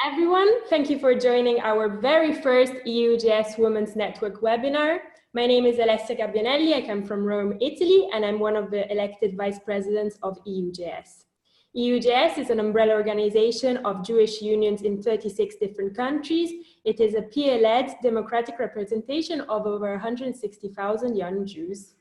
Everyone, thank you for joining our very first EUJS Women's Network webinar. My name is Alessia Gabbianelli. I come from Rome, Italy, and I'm one of the elected vice presidents of EUJS. EUJS is an umbrella organization of Jewish unions in 36 different countries. It is a PA-led democratic representation of over 160,000 young Jews.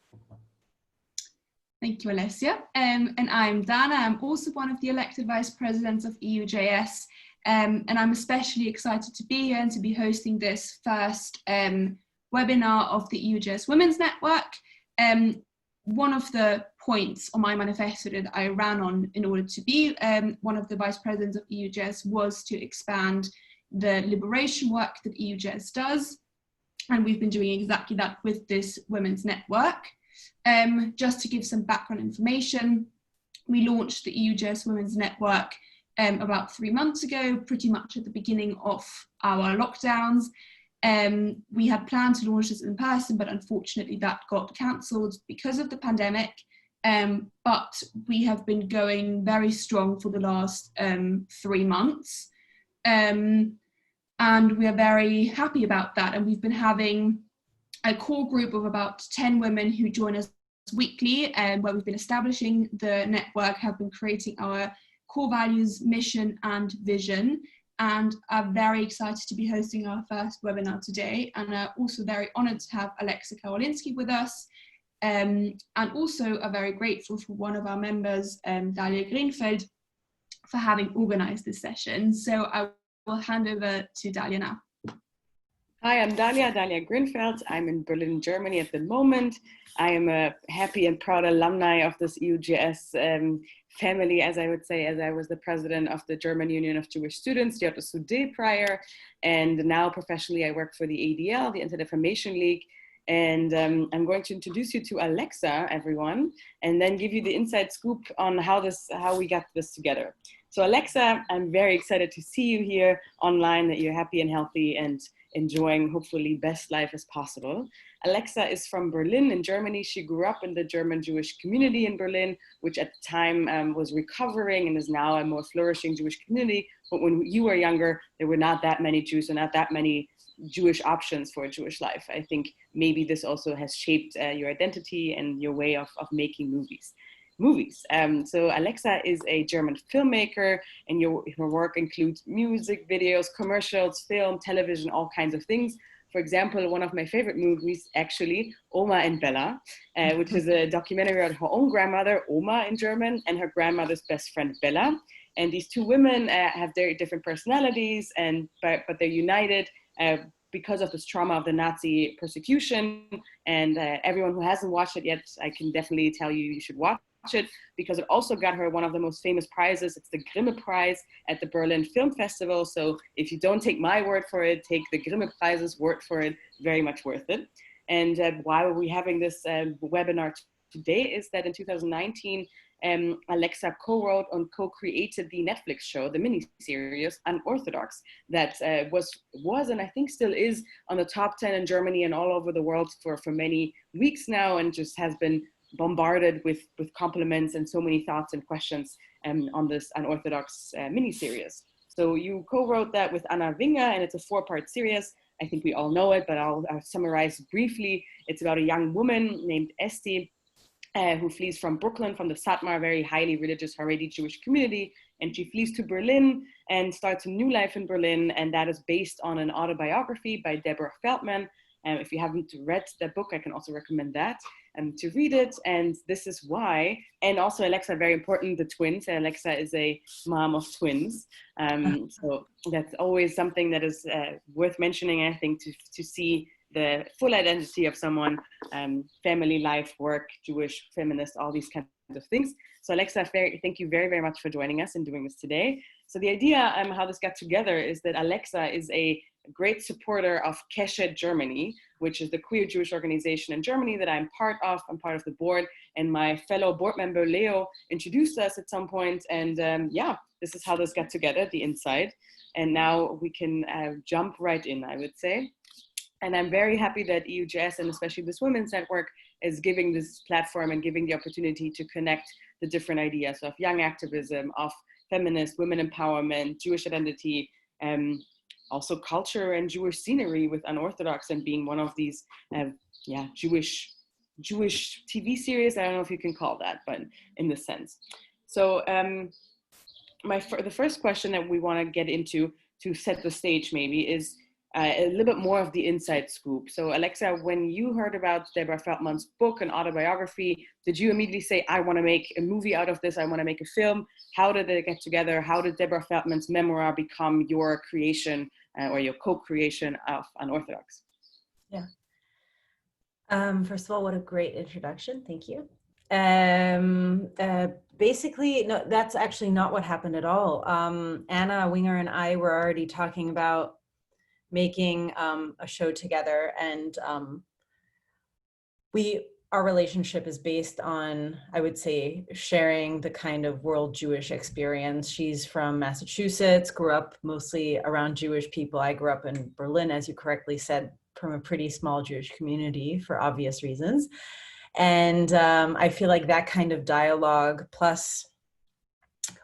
Thank you, Alessia. And I'm Dana. I'm also one of the elected vice presidents of EUJS. And I'm especially excited to be here and to be hosting this first webinar of the EUJS Women's Network. One of the points on my manifesto that I ran on in order to be one of the vice presidents of EUJS was to expand the liberation work that EUJS does. And we've been doing exactly that with this Women's Network. Just to give some background information, we launched the EUJS Women's Network about 3 months ago, pretty much at the beginning of our lockdowns. We had planned to launch this in person, but unfortunately that got cancelled because of the pandemic. But we have been going very strong for the last 3 months. And we are very happy about that. And we've been having a core group of about 10 women who join us weekly, where we've been establishing the network, have been creating our core values, mission, and vision, and are very excited to be hosting our first webinar today, and are also very honored to have Alexa Karolinski with us, and also are very grateful for one of our members, Dalia Greenfeld, for having organized this session. So I will hand over to Dalia now. Hi, I'm Dalia Grünfeld. I'm in Berlin, Germany at the moment. I am a happy and proud alumni of this EUJS family, as I would say, as I was the president of the German Union of Jewish Students, JSUD prior, and now professionally I work for the ADL, the Anti-Defamation League. And I'm going to introduce you to Alexa, everyone, and then give you the inside scoop on how we got this together. So Alexa, I'm very excited to see you here online, that you're happy and healthy and enjoying, hopefully, best life as possible. Alexa is from Berlin in Germany. She grew up in the German Jewish community in Berlin, which at the time was recovering and is now a more flourishing Jewish community. But when you were younger, there were not that many Jews and not that many Jewish options for a Jewish life. I think maybe this also has shaped your identity and your way of making movies. So Alexa is a German filmmaker, and her work includes music videos, commercials, film, television, all kinds of things. For example, one of my favorite movies, actually, Oma and Bella, which is a documentary about her own grandmother, Oma in German, and her grandmother's best friend, Bella. And these two women have very different personalities, but they're united because of this trauma of the Nazi persecution. And everyone who hasn't watched it yet, I can definitely tell you should watch it, because it also got her one of the most famous prizes. It's the Grimme Prize at the Berlin Film Festival. So if you don't take my word for it, take the Grimme Prize's word for it, very much worth it. And why are we having this webinar today is that in 2019, Alexa co-wrote and co-created the Netflix show, the miniseries Unorthodox, that was and I think still is on the top 10 in Germany and all over the world for many weeks now, and just has been bombarded with compliments and so many thoughts and questions on this Unorthodox miniseries. So you co-wrote that with Anna Winger, and it's a 4-part series. I think we all know it, but I'll summarize briefly. It's about a young woman named Esti, who flees from Brooklyn, from the Satmar, very highly religious Haredi Jewish community, and she flees to Berlin and starts a new life in Berlin, and that is based on an autobiography by Deborah Feldman. If you haven't read that book, I can also recommend that to read it. And this is why. And also Alexa, very important, the twins. Alexa is a mom of twins. So that's always something that is worth mentioning, I think, to see the full identity of someone, family, life, work, Jewish, feminist, all these kinds of things. So Alexa, thank you very, very much for joining us and doing this today. So the idea how this got together is that Alexa is a great supporter of Keshet Germany, which is the queer Jewish organization in Germany that I'm part of. I'm part of the board, and my fellow board member, Leo, introduced us at some point. And yeah, this is how this got together, the inside. And now we can jump right in, I would say. And I'm very happy that EUJS, and especially this Women's Network, is giving this platform and giving the opportunity to connect the different ideas of young activism, of feminist, women empowerment, Jewish identity, also culture and Jewish scenery with Unorthodox and being one of these Jewish TV series. I don't know if you can call that, but in this sense. So the first question that we want to get into to set the stage maybe is a little bit more of the inside scoop. So Alexa, when you heard about Deborah Feldman's book and autobiography, did you immediately say, I want to make a movie out of this, I want to make a film? How did they get together? How did Deborah Feldman's memoir become your creation or your co-creation of Unorthodox? Yeah. First of all, what a great introduction. Thank you. Basically, no, that's actually not what happened at all. Anna Winger and I were already talking about making a show together, and our relationship is based on, I would say, sharing the kind of world Jewish experience. She's from Massachusetts, grew up mostly around Jewish people. I grew up in Berlin, as you correctly said, from a pretty small Jewish community for obvious reasons. And I feel like that kind of dialogue, plus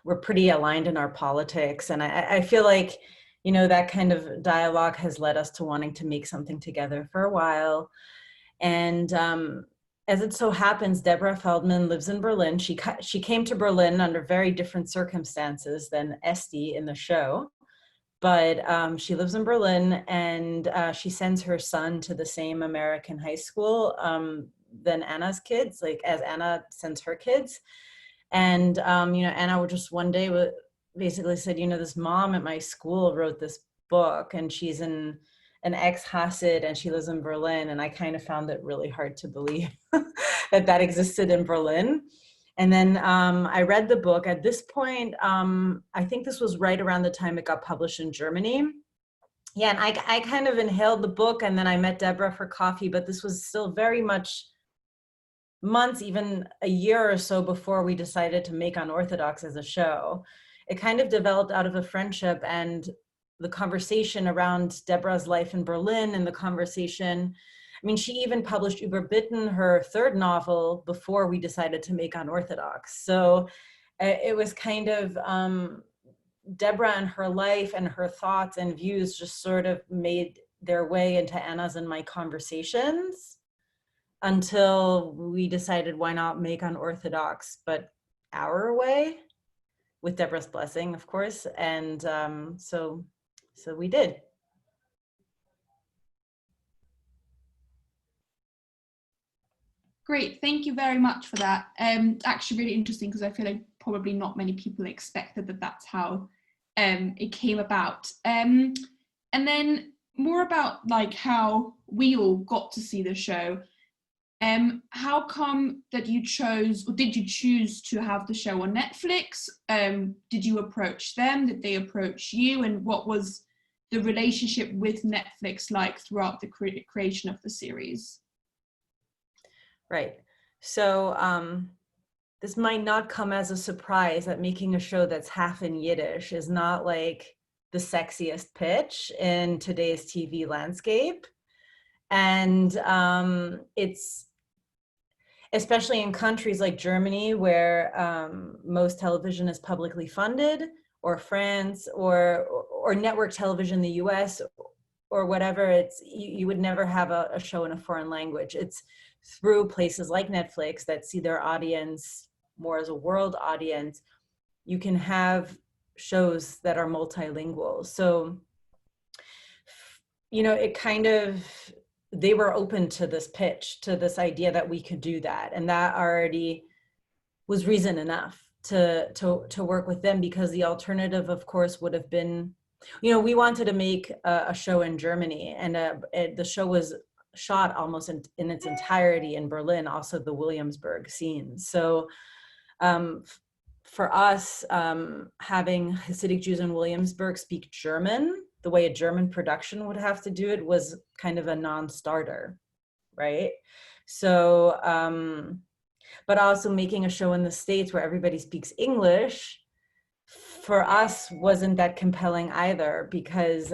we're pretty aligned in our politics. And I feel like, you know, that kind of dialogue has led us to wanting to make something together for a while. And as it so happens, Deborah Feldman lives in Berlin. She came to Berlin under very different circumstances than Esti in the show. But she lives in Berlin, and she sends her son to the same American high school than Anna's kids, like as Anna sends her kids. And, you know, Anna would just one day basically said, you know, this mom at my school wrote this book, and she's an ex-Hasid, and she lives in Berlin. And I kind of found it really hard to believe that existed in Berlin. And then I read the book. At this point, I think this was right around the time it got published in Germany. Yeah, and I kind of inhaled the book, and then I met Deborah for coffee, but this was still very much months, even a year or so before we decided to make Unorthodox as a show. It kind of developed out of a friendship and the conversation around Deborah's life in Berlin, and the conversation, I mean, she even published Überbitten, her third novel, before we decided to make Unorthodox. So it was kind of Deborah and her life and her thoughts and views just sort of made their way into Anna's and my conversations until we decided, why not make Unorthodox, but our way, with Deborah's blessing, of course. And so we did. Great, thank you very much for that. Actually really interesting, because I feel like probably not many people expected that that's how it came about. And then more about like how we all got to see the show. How come that you chose, or did you choose to have the show on Netflix? Did you approach them? Did they approach you? And what was the relationship with Netflix like throughout the creation of the series? Right. So this might not come as a surprise that making a show that's half in Yiddish is not like the sexiest pitch in today's TV landscape. And it's, especially in countries like Germany, where most television is publicly funded, or France, or network television in the US, or whatever, it's you would never have a show in a foreign language. It's through places like Netflix that see their audience more as a world audience, you can have shows that are multilingual. So, you know, it kind of, they were open to this pitch, to this idea that we could do that. And that already was reason enough to work with them, because the alternative, of course, would have been, you know, we wanted to make a show in Germany, and the show was shot almost in its entirety in Berlin, also the Williamsburg scene. So for us, having Hasidic Jews in Williamsburg speak German, the way a German production would have to do it, was kind of a non-starter, right? So, but also making a show in the States where everybody speaks English, for us wasn't that compelling either, because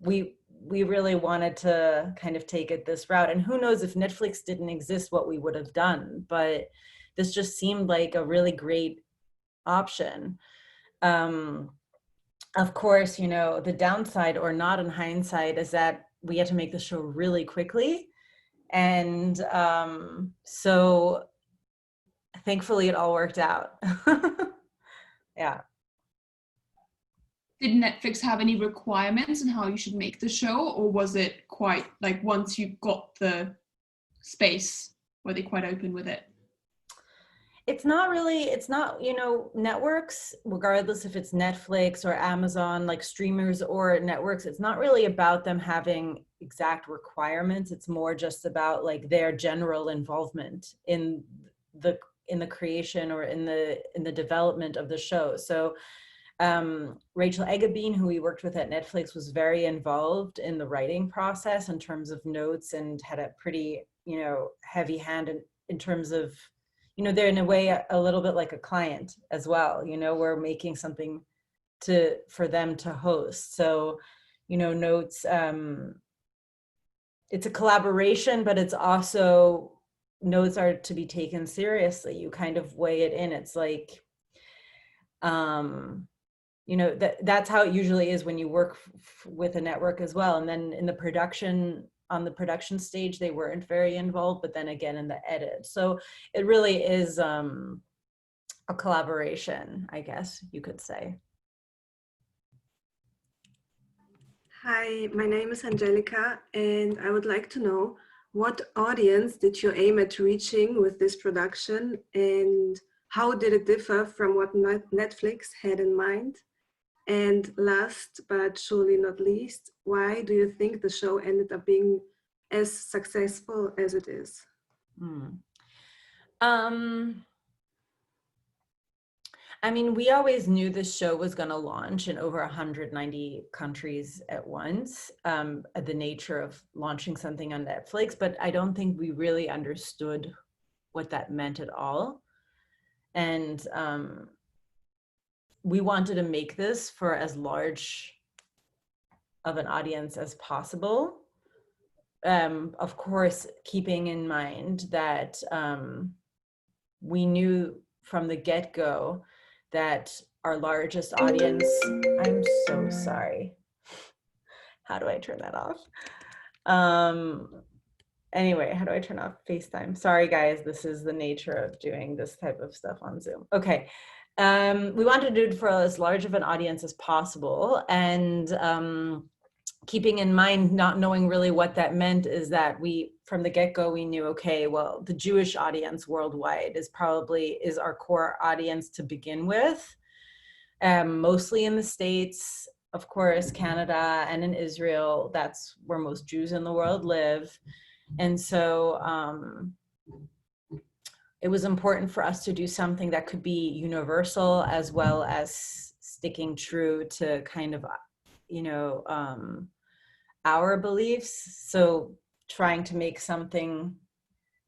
we really wanted to kind of take it this route. And who knows, if Netflix didn't exist, what we would have done. But this just seemed like a really great option. of course, you know, the downside, or not in hindsight, is that we had to make the show really quickly. And so thankfully it all worked out. Yeah. Did Netflix have any requirements on how you should make the show, or was it quite like once you got the space, were they quite open with it? It's not, you know, networks, regardless if it's Netflix or Amazon, like streamers or networks, it's not really about them having exact requirements. It's more just about like their general involvement in the creation or in the development of the show. So Rachel Eggebein, who we worked with at Netflix, was very involved in the writing process in terms of notes, and had a pretty, you know, heavy hand in terms of, you know, they're in a way a little bit like a client as well. You know, we're making something for them to host. So, you know, notes, it's a collaboration, but it's also, notes are to be taken seriously. You kind of weigh it in. It's like, you know, that's how it usually is when you work with a network as well. And then in the production, on the production stage, they weren't very involved, but then again in the edit. So it really is a collaboration, I guess you could say. Hi, my name is Angelica, and I would like to know, what audience did you aim at reaching with this production, and how did it differ from what Netflix had in mind? And last but surely not least, why do you think the show ended up being as successful as it is? I mean, we always knew this show was going to launch in over 190 countries at once, the nature of launching something on Netflix, but I don't think we really understood what that meant at all. And we wanted to make this for as large of an audience as possible. Of course, keeping in mind that we knew from the get-go that our largest audience, I'm so sorry. How do I turn that off? Anyway, how do I turn off FaceTime? Sorry guys, this is the nature of doing this type of stuff on Zoom. Okay. We wanted to do it for as large of an audience as possible. And keeping in mind, not knowing really what that meant, is that from the get-go, we knew, okay, well, the Jewish audience worldwide is our core audience to begin with, mostly in the States, of course, Canada, and in Israel. That's where most Jews in the world live. And so it was important for us to do something that could be universal, as well as sticking true to kind of, you know, our beliefs. So trying to make something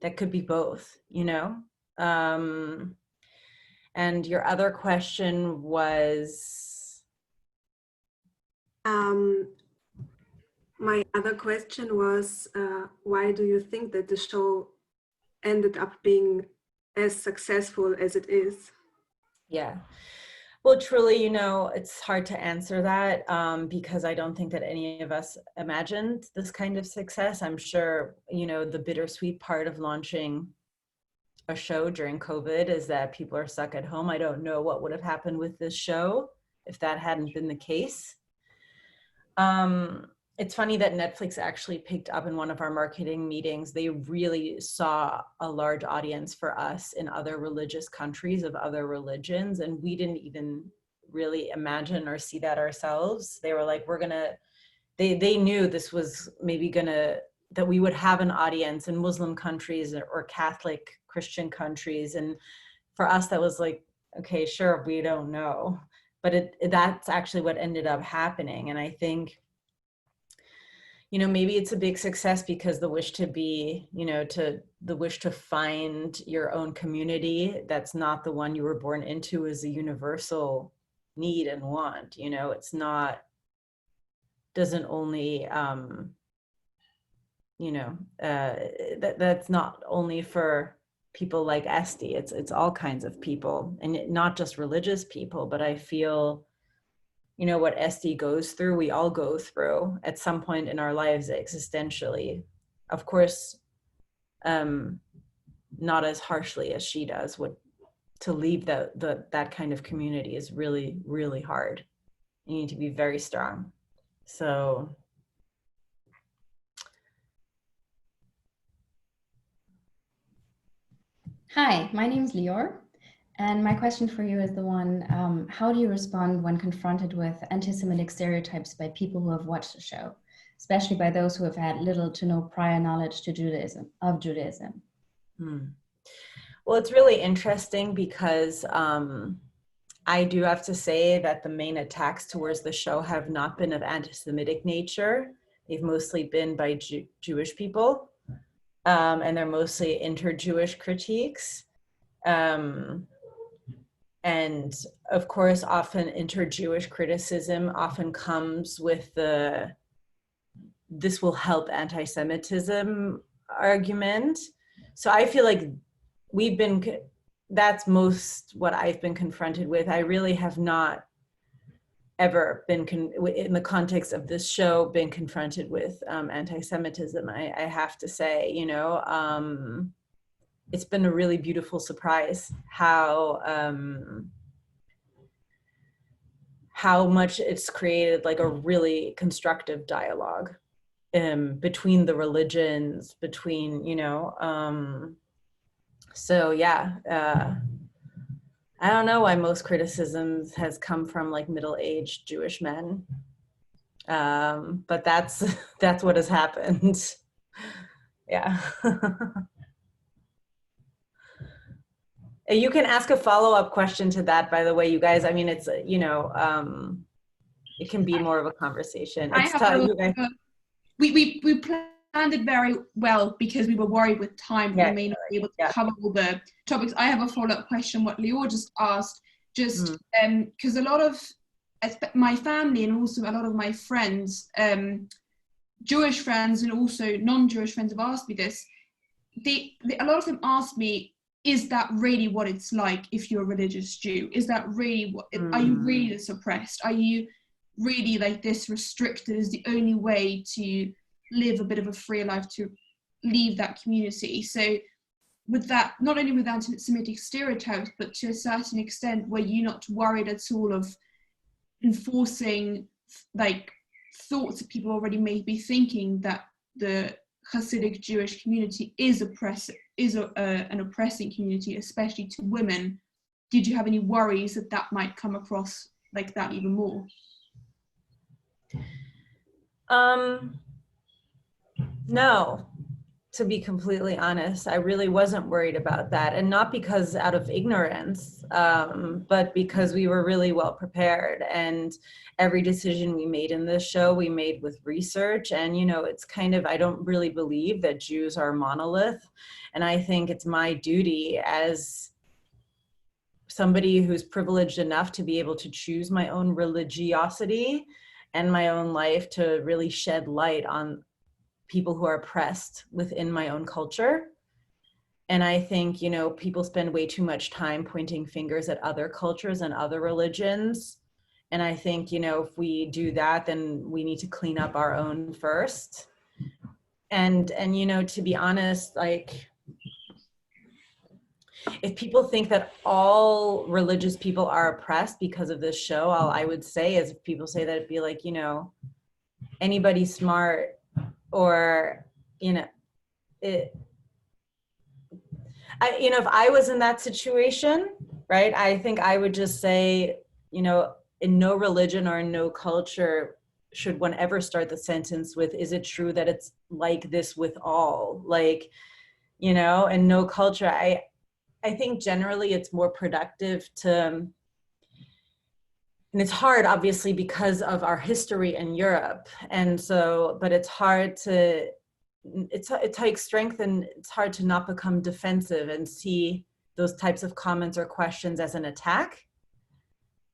that could be both, you know. And your other question was? My other question was, why do you think that the show ended up being as successful as it is? Yeah. Well, truly, you know, it's hard to answer that because I don't think that any of us imagined this kind of success. I'm sure, you know, the bittersweet part of launching a show during COVID is that people are stuck at home. I don't know what would have happened with this show if that hadn't been the case. It's funny that Netflix actually picked up in one of our marketing meetings. They really saw a large audience for us in other religious countries of other religions. And we didn't even really imagine or see that ourselves. They were like, they knew this was maybe that we would have an audience in Muslim countries or Catholic Christian countries. And for us, that was like, okay, sure, we don't know. But that's actually what ended up happening. And I think, you know, maybe it's a big success because the wish to be, you know, the wish to find your own community that's not the one you were born into is a universal need and want. You know, it's not, doesn't only, you know, that's not only for people like Esti, it's all kinds of people, and not just religious people, but I feel you know, what SD goes through, we all go through at some point in our lives existentially. Of course, not as harshly as she does. To leave that kind of community is really, really hard. You need to be very strong. So hi, my name is Lior, and my question for you is the one, how do you respond when confronted with anti-Semitic stereotypes by people who have watched the show, especially by those who have had little to no prior knowledge to Judaism? Well, it's really interesting because I do have to say that the main attacks towards the show have not been of anti-Semitic nature. They've mostly been by Jewish people, and they're mostly inter-Jewish critiques. And of course, often inter-Jewish criticism often comes with this will help anti-Semitism argument. So I feel like that's most what I've been confronted with. I really have not ever been, in the context of this show, been confronted with anti-Semitism. I have to say, you know, it's been a really beautiful surprise how much it's created like a really constructive dialogue between the religions, between, you know, so yeah, I don't know why most criticisms has come from like middle-aged Jewish men, but that's what has happened. Yeah. You can ask a follow-up question to that, by the way, you guys. I mean, it's, you know, it can be more of a conversation. We planned it very well because we were worried with time that we may not be able to cover all the topics. I have a follow-up question, what Lior just asked, just because a lot of my family and also a lot of my friends, Jewish friends and also non-Jewish friends have asked me this. A lot of them asked me, is that really what it's like if you're a religious Jew? Is that really are you really this oppressed? Are you really like this restricted? Is the only way to live a bit of a free life to leave that community? So with that, not only with anti-Semitic stereotypes, but to a certain extent, were you not worried at all of enforcing like thoughts that people already may be thinking that the Hasidic Jewish community is an oppressing community, especially to women? Did you have any worries that that might come across like that even more? No, to be completely honest, I really wasn't worried about that, and not because out of ignorance, but because we were really well prepared, and every decision we made in this show, we made with research. And, you know, it's kind of, I don't really believe that Jews are a monolith. And I think it's my duty as somebody who's privileged enough to be able to choose my own religiosity and my own life to really shed light on people who are oppressed within my own culture. And I think, you know, people spend way too much time pointing fingers at other cultures and other religions. And I think, you know, if we do that, then we need to clean up our own first. And you know, to be honest, like, if people think that all religious people are oppressed because of this show, all I would say is, if people say that, it'd be like, you know, anybody smart, or, you know, if I was in that situation, right, I think I would just say, you know, in no religion or in no culture should one ever start the sentence with, is it true that it's like this with all? Like, you know, in no culture, I think generally it's more productive to, and it's hard obviously because of our history in Europe. And so, but it's hard to, it takes strength, and it's hard to not become defensive and see those types of comments or questions as an attack.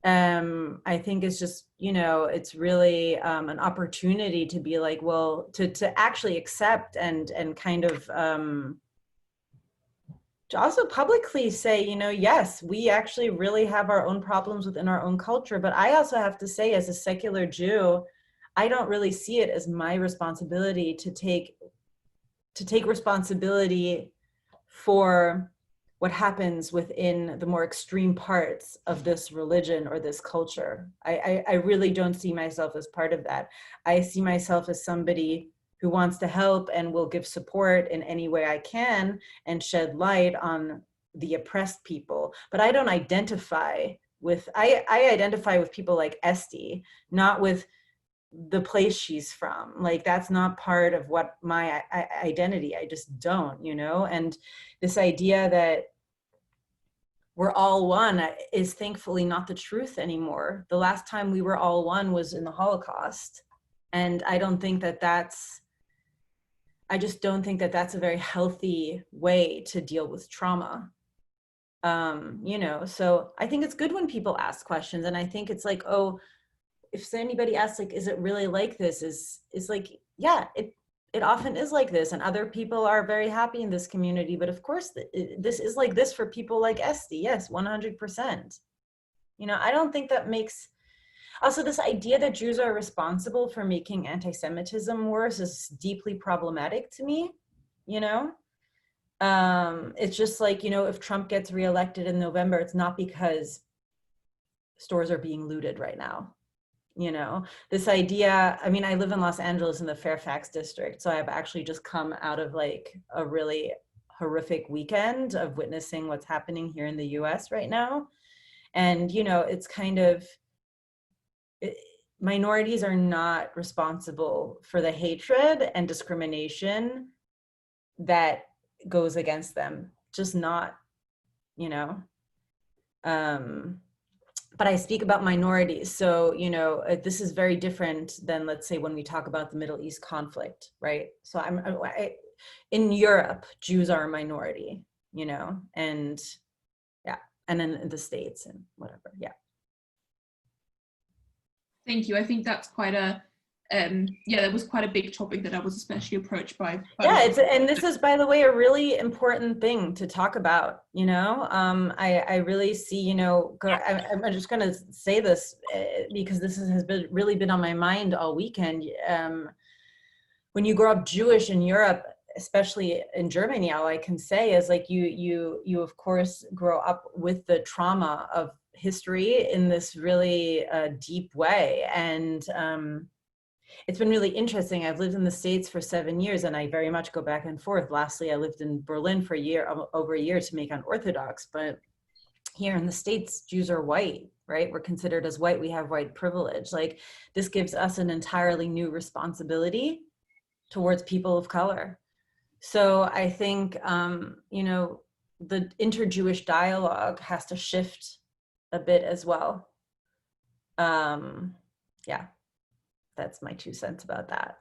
I think it's just, you know, it's really an opportunity to be like, well, to actually accept and kind of to also publicly say, you know, yes, we actually really have our own problems within our own culture. But I also have to say, as a secular Jew, I don't really see it as my responsibility to take responsibility for what happens within the more extreme parts of this religion or this culture. I really don't see myself as part of that. I see myself as somebody who wants to help and will give support in any way I can and shed light on the oppressed people. But I don't identify with, I identify with people like Esti, not with the place she's from. Like, that's not part of what my identity, I just don't, you know? And this idea that we're all one is thankfully not the truth anymore. The last time we were all one was in the Holocaust. And I don't think that I just don't think that that's a very healthy way to deal with trauma. You know, so I think it's good when people ask questions, and I think it's like, oh, if anybody asks, like, is it really like this? Is like, yeah, it often is like this, and other people are very happy in this community. But of course, this is like this for people like Esti. Yes, 100%. You know, I don't think that makes. Also, this idea that Jews are responsible for making anti-Semitism worse is deeply problematic to me, you know? It's just like, you know, if Trump gets reelected in November, it's not because stores are being looted right now, you know? This idea, I mean, I live in Los Angeles in the Fairfax district, so I've actually just come out of like a really horrific weekend of witnessing what's happening here in the US right now. And, you know, it's kind of, minorities are not responsible for the hatred and discrimination that goes against them, just not, you know. But I speak about minorities, so, you know, this is very different than, let's say, when we talk about the Middle East conflict, right? So in Europe, Jews are a minority, you know, and yeah, and in the States and whatever, yeah. Thank you. I think that's quite a, yeah, that was quite a big topic that I was especially approached by. Yeah, and this is, by the way, a really important thing to talk about, you know. I really see, you know, I'm just going to say this because this has really been on my mind all weekend. When you grow up Jewish in Europe, especially in Germany, all I can say is like you of course grow up with the trauma of history in this really deep way. And it's been really interesting. I've lived in the States for 7 years, and I very much go back and forth. Lastly, I lived in Berlin for over a year to make Unorthodox. But here in the States, Jews are white, right? We're considered as white. We have white privilege. Like, this gives us an entirely new responsibility towards people of color. So I think, you know, the inter-Jewish dialogue has to shift a bit as well. Yeah, that's my 2 cents about that.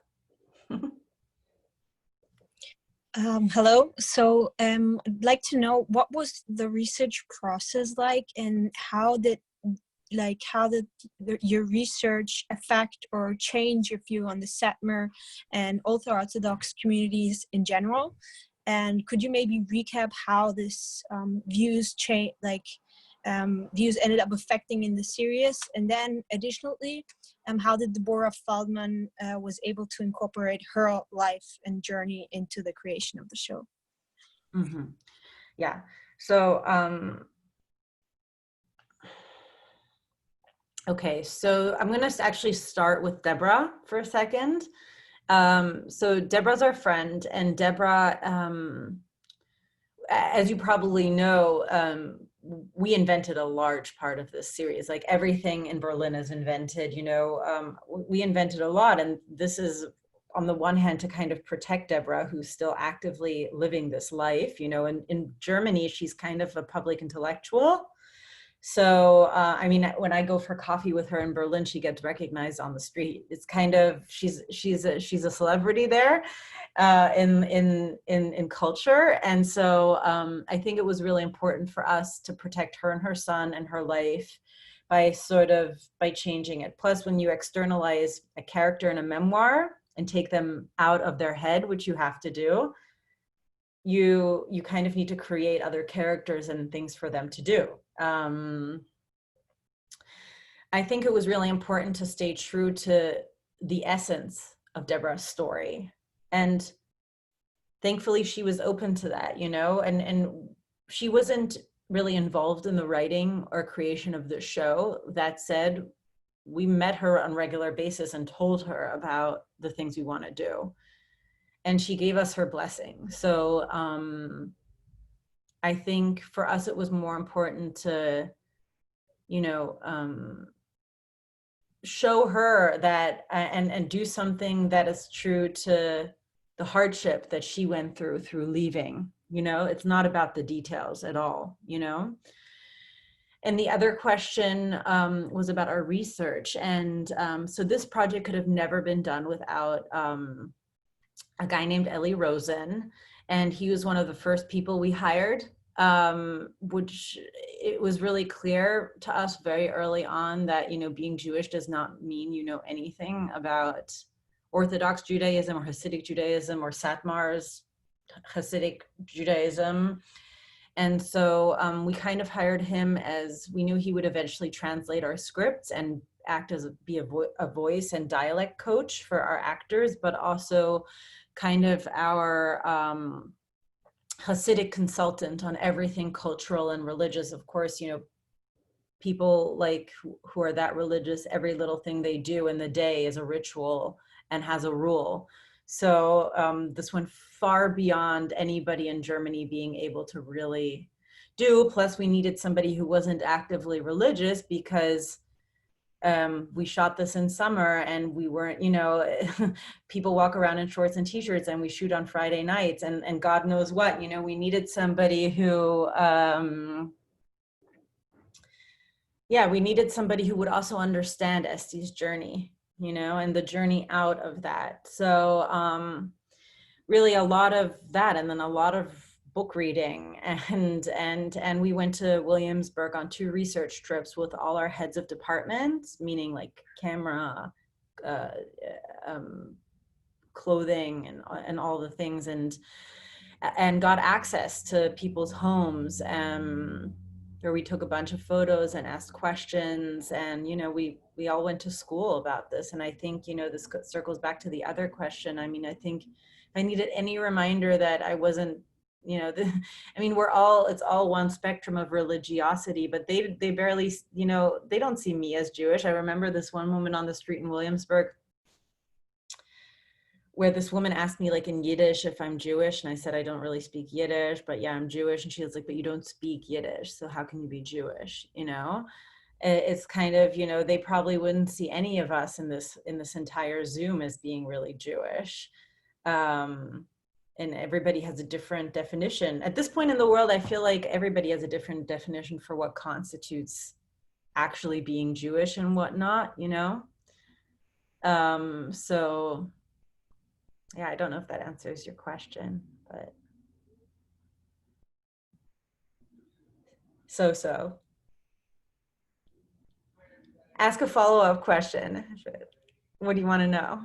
Hello. So I'd like to know, what was the research process like, and how did your research affect or change your view on the Satmar and Ultra-Orthodox communities in general? And could you maybe recap how this views ended up affecting in the series? And then additionally, how did Deborah Feldman was able to incorporate her life and journey into the creation of the show? Mm-hmm. Yeah, so okay, so I'm gonna actually start with Deborah for a second. So Deborah's our friend, and Deborah, as you probably know, we invented a large part of this series. Like, everything in Berlin is invented, you know. We invented a lot, and this is, on the one hand, to kind of protect Deborah, who's still actively living this life. You know, in Germany, she's kind of a public intellectual. So, I mean, when I go for coffee with her in Berlin, she gets recognized on the street. It's kind of, she's a celebrity there in culture. And so I think it was really important for us to protect her and her son and her life by changing it. Plus, when you externalize a character in a memoir and take them out of their head, which you have to do, you kind of need to create other characters and things for them to do. I think it was really important to stay true to the essence of Deborah's story. And thankfully she was open to that, you know, and she wasn't really involved in the writing or creation of the show. That said, we met her on a regular basis and told her about the things we want to do. And she gave us her blessing. So I think for us, it was more important to, you know, show her that and do something that is true to the hardship that she went through leaving. You know, it's not about the details at all, you know. And the other question was about our research. And so this project could have never been done without a guy named Elie Rosen. And he was one of the first people we hired, which it was really clear to us very early on that, you know, being Jewish does not mean you know anything about Orthodox Judaism or Hasidic Judaism or Satmar's Hasidic Judaism. And so we kind of hired him as we knew he would eventually translate our scripts and act as a voice and dialect coach for our actors, but also kind of our Hasidic consultant on everything cultural and religious. Of course, you know, people like who are that religious, every little thing they do in the day is a ritual and has a rule. So this went far beyond anybody in Germany being able to really do. Plus, we needed somebody who wasn't actively religious because we shot this in summer and we weren't, you know, people walk around in shorts and t-shirts and we shoot on Friday nights and God knows what, you know, we needed somebody who, we needed somebody who would also understand Esti's journey, you know, and the journey out of that. So really a lot of that, and then a lot of book reading, and we went to Williamsburg on 2 research trips with all our heads of departments, meaning like camera, clothing, and all the things, and got access to people's homes, where we took a bunch of photos and asked questions, and you know, we all went to school about this. And I think, you know, this circles back to the other question. I mean, I think if I needed any reminder that I wasn't, you know, I mean, it's all one spectrum of religiosity, but they barely, you know, they don't see me as Jewish. I remember this one woman on the street in Williamsburg where this woman asked me like in Yiddish if I'm Jewish, and I said I don't really speak Yiddish, but yeah, I'm Jewish. And she was like, but you don't speak Yiddish, so how can you be Jewish? You know, it's kind of, you know, they probably wouldn't see any of us in this entire Zoom as being really Jewish. And everybody has a different definition. At this point in the world, I feel like everybody has a different definition for what constitutes actually being Jewish and whatnot, you know? So yeah, I don't know if that answers your question, but so. Ask a follow-up question. What do you want to know?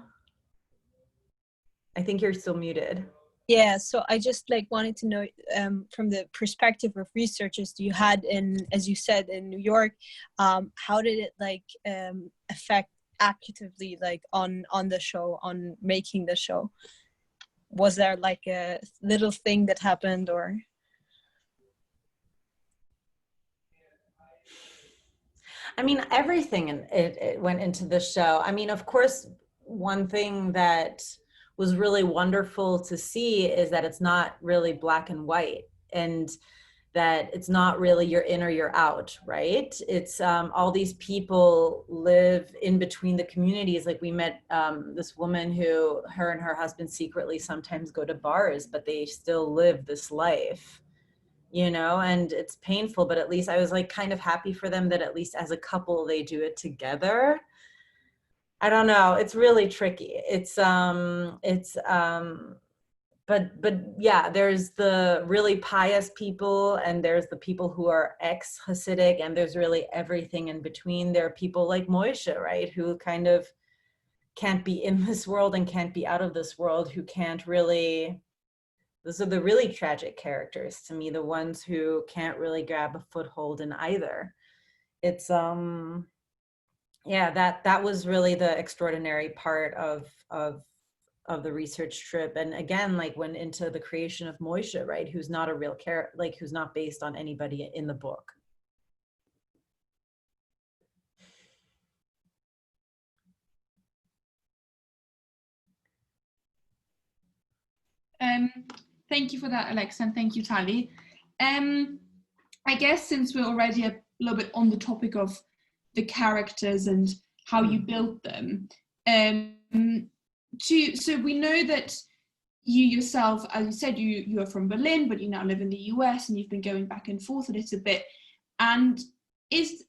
I think you're still muted. Yeah, so I just like wanted to know from the perspective of researchers you had in, as you said, in New York, how did it like affect actively like on the show, on making the show? Was there like a little thing that happened, or? I mean, everything it went into the show. I mean, of course, one thing that was really wonderful to see is that it's not really black and white, and that it's not really you're in or you're out, right? It's all these people live in between the communities. Like we met this woman who, her and her husband secretly sometimes go to bars, but they still live this life, you know, and it's painful, but at least I was like kind of happy for them that at least as a couple, they do it together. I don't know. It's really tricky. But yeah, there's the really pious people and there's the people who are ex-Hasidic, and there's really everything in between. There are people like Moshe, right, who kind of can't be in this world and can't be out of this world, who can't really Those are the really tragic characters to me, the ones who can't really grab a foothold in either. It's yeah, that was really the extraordinary part of the research trip. And again, like went into the creation of Moishe, right, who's not a real character, like who's not based on anybody in the book. Thank you for that, Alexa, and thank you, Tali. I guess since we're already a little bit on the topic of the characters and how you built them, so we know that you yourself, as you said, you are from Berlin, but you now live in the US, and you've been going back and forth a little bit. And is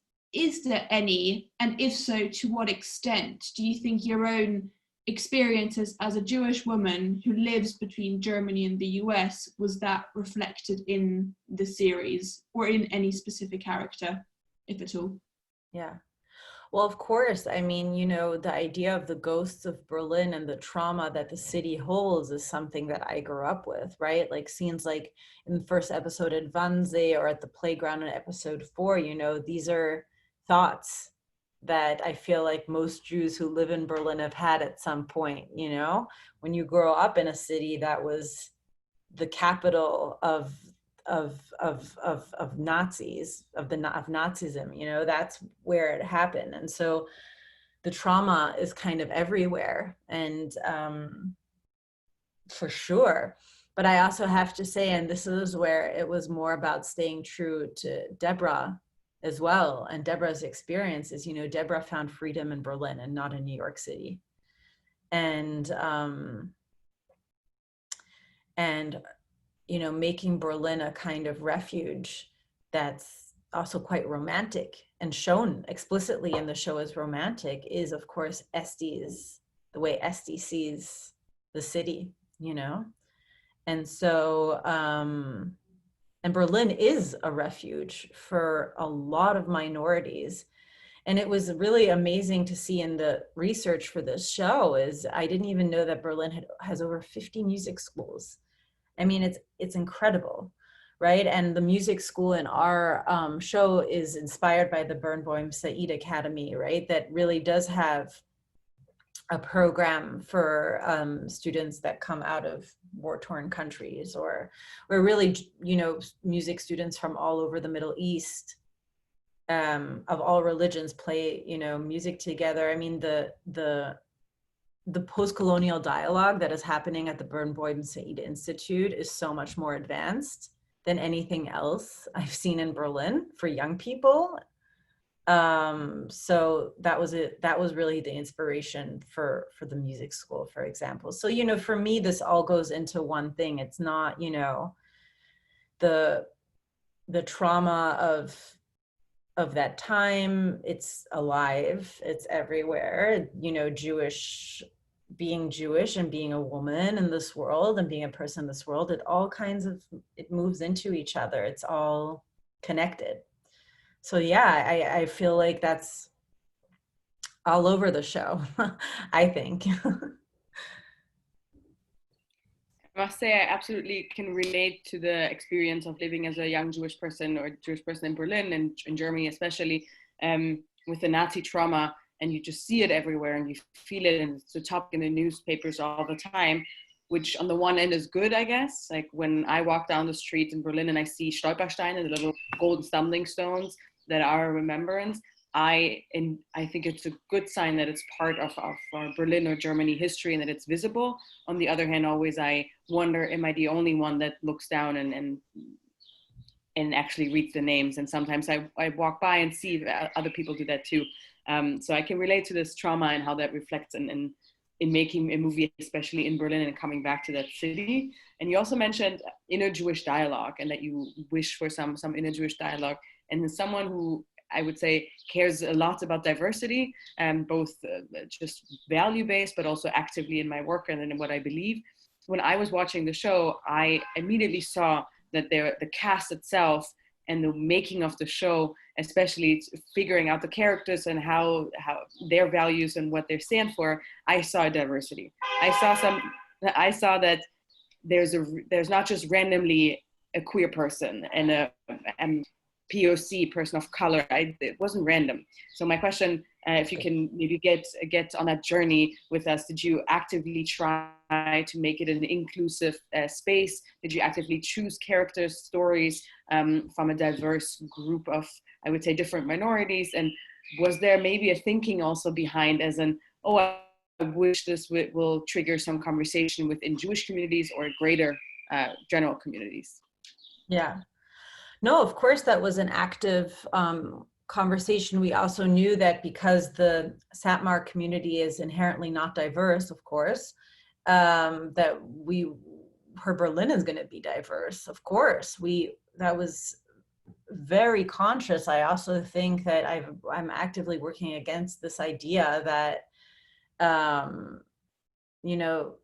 there any, and if so, to what extent do you think your own experiences as a Jewish woman who lives between Germany and the US, was that reflected in the series or in any specific character, if at all? Yeah. Well, of course. I mean, you know, the idea of the ghosts of Berlin and the trauma that the city holds is something that I grew up with, right? Like scenes like in the first episode at Wannsee or at the playground in episode 4, you know, these are thoughts that I feel like most Jews who live in Berlin have had at some point, you know, when you grow up in a city that was the capital of Nazis, of Nazism, you know, that's where it happened. And so the trauma is kind of everywhere, and for sure. But I also have to say, and this is where it was more about staying true to Deborah as well, and Deborah's experiences. You know, Deborah found freedom in Berlin and not in New York City. And you know, making Berlin a kind of refuge that's also quite romantic and shown explicitly in the show as romantic is, of course, the way Esti sees the city, you know? And so, and Berlin is a refuge for a lot of minorities. And it was really amazing to see in the research for this show is I didn't even know that Berlin has over 50 music schools. I mean, it's incredible, right? And the music school in our show is inspired by the Birnbaum Said Academy, right? That really does have a program for students that come out of war-torn countries, or really, you know, music students from all over the Middle East, of all religions play, you know, music together. I mean, the post-colonial dialogue that is happening at the Birnbaum Said Institute is so much more advanced than anything else I've seen in Berlin for young people. So that was it. That was really the inspiration for the music school, for example. So, you know, for me, this all goes into one thing. It's not, you know, the trauma of that time. It's alive. It's everywhere. You know, being Jewish and being a woman in this world and being a person in this world, it moves into each other. It's all connected. So yeah, I feel like that's all over the show, I think. I must say I absolutely can relate to the experience of living as a young Jewish person or Jewish person in Berlin and in Germany, especially with the Nazi trauma. And you just see it everywhere and you feel it, and it's the topic in the newspapers all the time, which on the one end is good, I guess. Like when I walk down the street in Berlin and I see Stolpersteine, the little golden stumbling stones that are a remembrance, I think it's a good sign that it's part of our Berlin or Germany history and that it's visible. On the other hand, always I wonder, am I the only one that looks down and actually reads the names? And sometimes I walk by and see other people do that too. So I can relate to this trauma and how that reflects in making a movie, especially in Berlin and coming back to that city. And you also mentioned inner Jewish dialogue and that you wish for some inner Jewish dialogue. And as someone who I would say cares a lot about diversity, both just value-based, but also actively in my work and in what I believe. When I was watching the show, I immediately saw that the cast itself and the making of the show, especially figuring out the characters and how their values and what they stand for, I saw diversity. I saw that there's not just randomly a queer person and a POC, person of color. It wasn't random. So my question, if you can maybe get on that journey with us, did you actively try to make it an inclusive space? Did you actively choose characters, stories from a diverse group of, I would say, different minorities? And was there maybe a thinking also behind, as in, oh, I wish this will trigger some conversation within Jewish communities or greater general communities? Yeah. No, of course, that was an active conversation. We also knew that because the Satmar community is inherently not diverse, of course, that her Berlin is going to be diverse. Of course, that was very conscious. I also think that I'm actively working against this idea that, you know,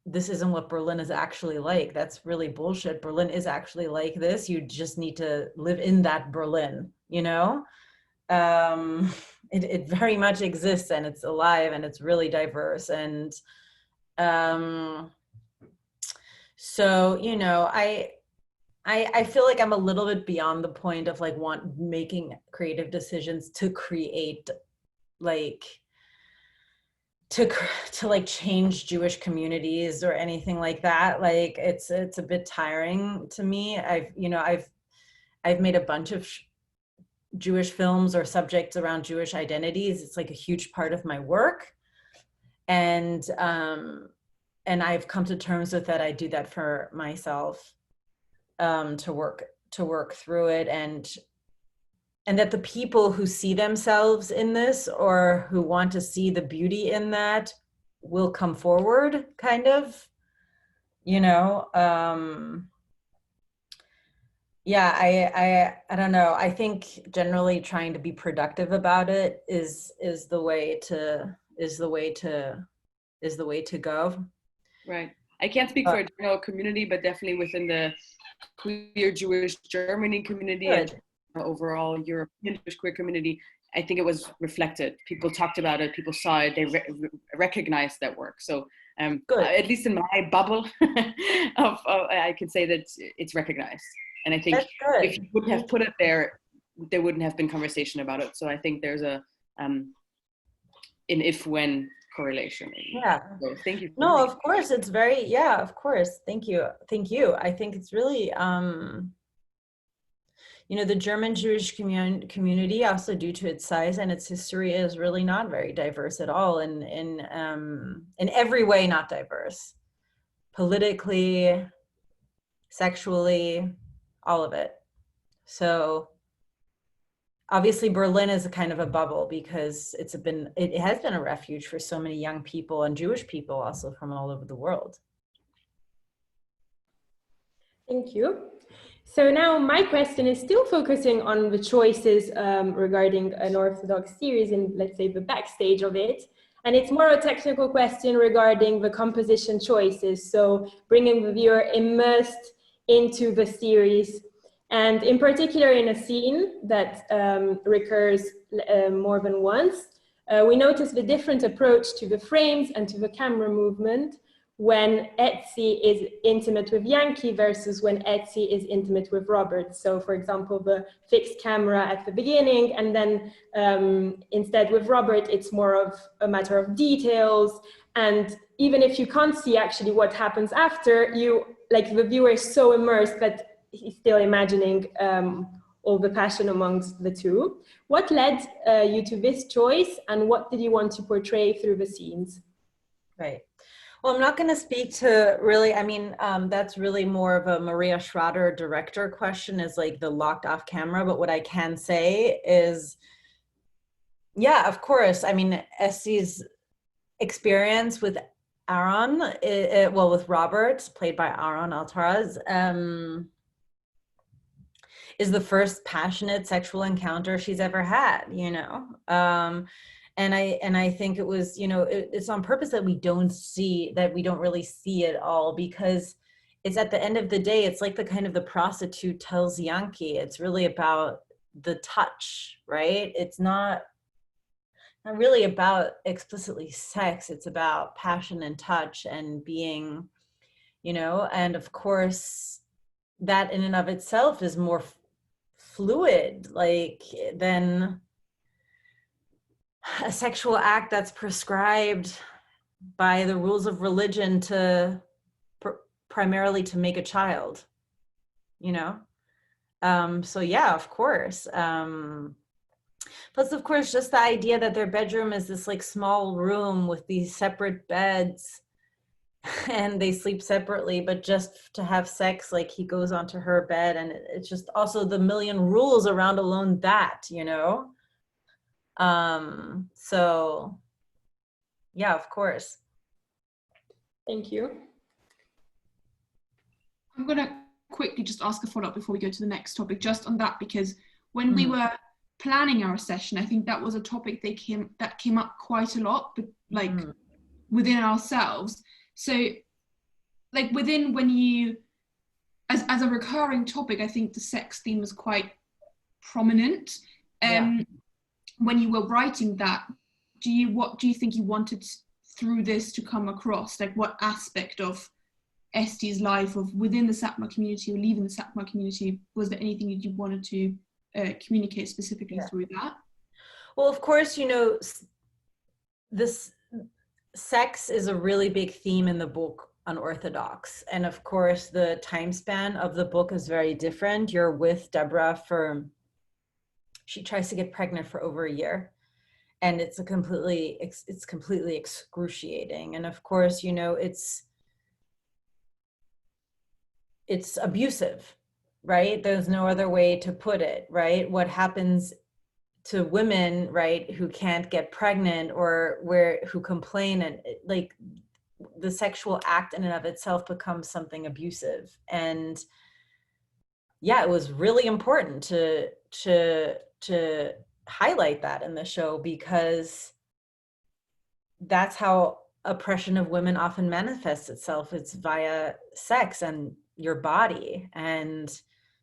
this isn't what Berlin is actually like. That's really bullshit. Berlin is actually like this. You just need to live in that Berlin, you know? It very much exists, and it's alive, and it's really diverse. And so, you know, I feel like I'm a little bit beyond the point of like making creative decisions to create like, to like change Jewish communities or anything like that. Like it's a bit tiring to me. I've made a bunch of Jewish films or subjects around Jewish identities. It's like a huge part of my work. And I've come to terms with that. I do that for myself, to work through it, and that the people who see themselves in this or who want to see the beauty in that will come forward, kind of, you know. Yeah, I don't know. I think generally trying to be productive about it is the way to go. Right. I can't speak for a general community, but definitely within the queer Jewish Germany community and overall European Jewish queer community, I think it was reflected. People talked about it, people saw it, they recognized that work. So at least in my bubble, I can say that it's recognized. And I think if you wouldn't have put it there wouldn't have been conversation about it. So I think there's an if-when correlation. Yeah. So thank you. No, of course, it's very, yeah, of course. Thank you. I think it's really, you know, the German Jewish community, also due to its size and its history, is really not very diverse at all. In every way, not diverse. Politically, sexually, all of it. So obviously Berlin is a kind of a bubble because it has been a refuge for so many young people and Jewish people also from all over the world. Thank you. So now my question is still focusing on the choices regarding an Orthodox series and, let's say, the backstage of it. And it's more a technical question regarding the composition choices. So bringing the viewer immersed into the series, and in particular in a scene that recurs more than once, we notice the different approach to the frames and to the camera movement when Etsy is intimate with Yankee versus when Etsy is intimate with Robert. So for example, the fixed camera at the beginning, and then instead with Robert, it's more of a matter of details. And even if you can't see actually what happens after, the viewer is so immersed that he's still imagining all the passion amongst the two. What led you to this choice, and what did you want to portray through the scenes? Right. Well, I'm not going to speak to really, that's really more of a Maria Schrader director question, is like the locked off camera. But what I can say is, yeah, of course. I mean, Essie's experience with Aaron, with Robert, played by Aaron Altaraz, is the first passionate sexual encounter she's ever had, you know? And I think it was, you know, it's on purpose that we don't really see it all, because it's, at the end of the day, it's like the prostitute tells Yankee, it's really about the touch, right? It's not really about explicitly sex. It's about passion and touch and being, you know, and of course that in and of itself is more fluid, like, than a sexual act that's prescribed by the rules of religion to primarily to make a child, you know. So yeah, of course. Plus, of course, just the idea that their bedroom is this like small room with these separate beds and they sleep separately, but just to have sex, like he goes onto her bed, and it's just also the million rules around alone that, you know. So yeah, of course. Thank you. I'm going to quickly just ask a follow-up before we go to the next topic, just on that, because when we were planning our session, I think that was a topic that came up quite a lot, but like within ourselves. So like within, when you, as a recurring topic, I think the sex theme is quite prominent. When you were writing that, what do you think you wanted through this to come across? Like what aspect of Esti's life, of within the Satmar community or leaving the Satmar community, was there anything that you wanted to communicate specifically through that? Well, of course, you know, this sex is a really big theme in the book Unorthodox. And of course, the time span of the book is very different. You're with Deborah she tries to get pregnant for over a year. And it's completely excruciating. And of course, you know, it's abusive, right? There's no other way to put it, right? What happens to women, right, who can't get pregnant or who complain, and like the sexual act in and of itself becomes something abusive. And yeah, it was really important to highlight that in the show, because that's how oppression of women often manifests itself. It's via sex and your body. And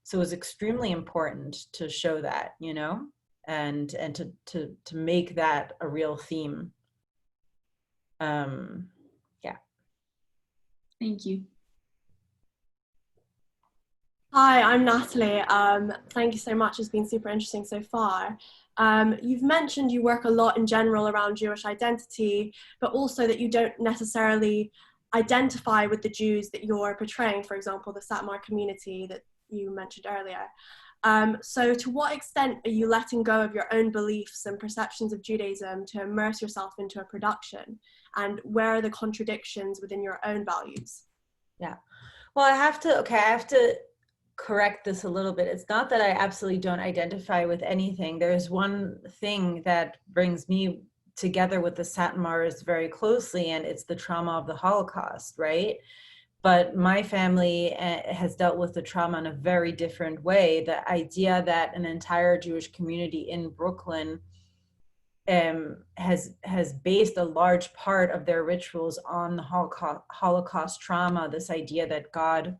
so it was extremely important to show that, you know, and to make that a real theme. Yeah. Thank you. Hi, I'm Natalie. Thank you so much. It's been super interesting so far. You've mentioned you work a lot in general around Jewish identity, but also that you don't necessarily identify with the Jews that you're portraying, for example, the Satmar community that you mentioned earlier. So to what extent are you letting go of your own beliefs and perceptions of Judaism to immerse yourself into a production? And where are the contradictions within your own values? Yeah. Well, I have to correct this a little bit. It's not that I absolutely don't identify with anything. There's one thing that brings me together with the Satmars very closely, and it's the trauma of the Holocaust, right? But my family has dealt with the trauma in a very different way. The idea that an entire Jewish community in Brooklyn has based a large part of their rituals on the Holocaust trauma, this idea that God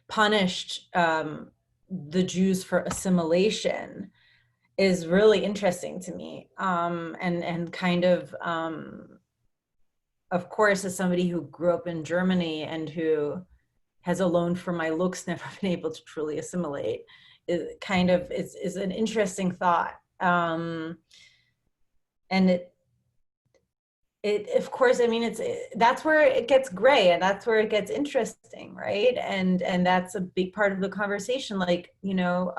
punished the Jews for assimilation, is really interesting to me. And kind of course, as somebody who grew up in Germany and who has, alone for my looks, never been able to truly assimilate, is kind of is an interesting thought. And it of course, I mean, that's where it gets gray, and that's where it gets interesting, right? And that's a big part of the conversation. Like, you know,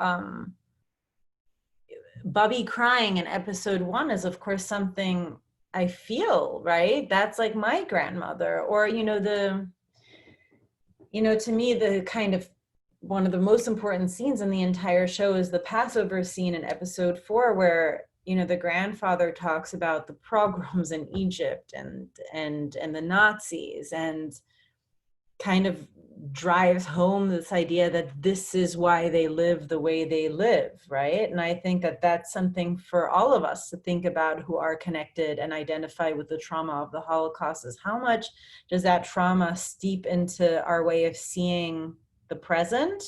Bubby crying in episode 1 is of course something I feel, right? That's like my grandmother. Or, you know, to me, the kind of one of the most important scenes in the entire show is the Passover scene in episode 4, where, you know, the grandfather talks about the pogroms in Egypt and the Nazis, and kind of drives home this idea that this is why they live the way they live, right? And I think that that's something for all of us to think about, who are connected and identify with the trauma of the Holocaust, is how much does that trauma steep into our way of seeing the present?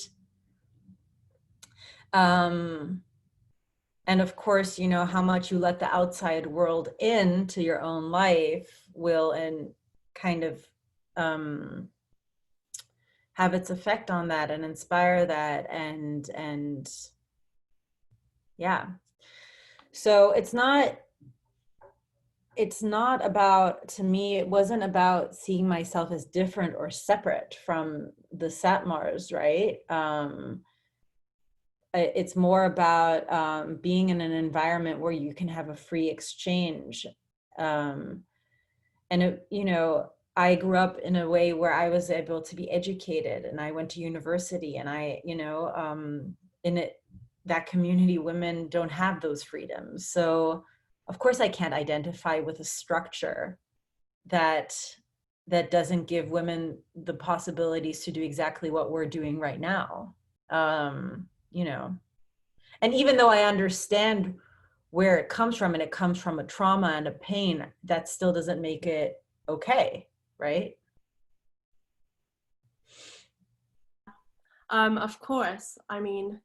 And of course, you know, how much you let the outside world into your own life will, and kind of have its effect on that and inspire that, and yeah. So it's not about, to me, it wasn't about seeing myself as different or separate from the Satmars, right? It's more about being in an environment where you can have a free exchange. And, you know, I grew up in a way where I was able to be educated, and I went to university, and I, you know, in that community, women don't have those freedoms. So of course I can't identify with a structure that doesn't give women the possibilities to do exactly what we're doing right now. You know, and even though I understand where it comes from, and it comes from a trauma and a pain, that still doesn't make it okay, right? Of course. I mean,